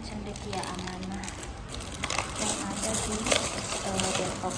Cendekia Amanah yang ada di Depok.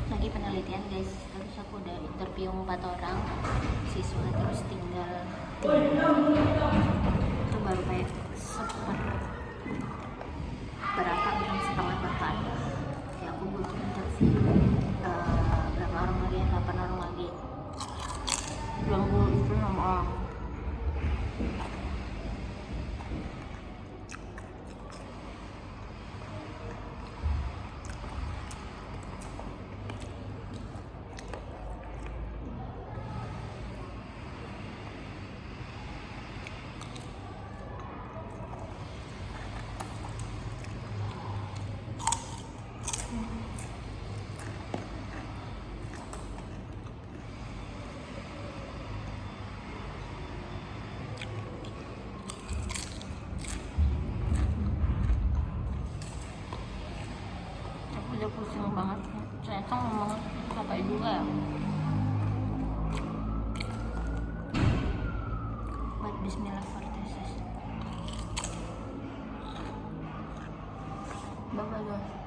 Lagi penelitian guys, terus aku udah interview 4 orang siswa, terus tinggal 3 itu baru kayak berapa bilang setengah bahkan ya. Aku butuh interview berapa orang lagi, 8 orang lagi, 20 itu 6 orang. Udah pusing banget, ternyata ngomong capek juga ya. Buat bismillah for tesis. Bye bye guys.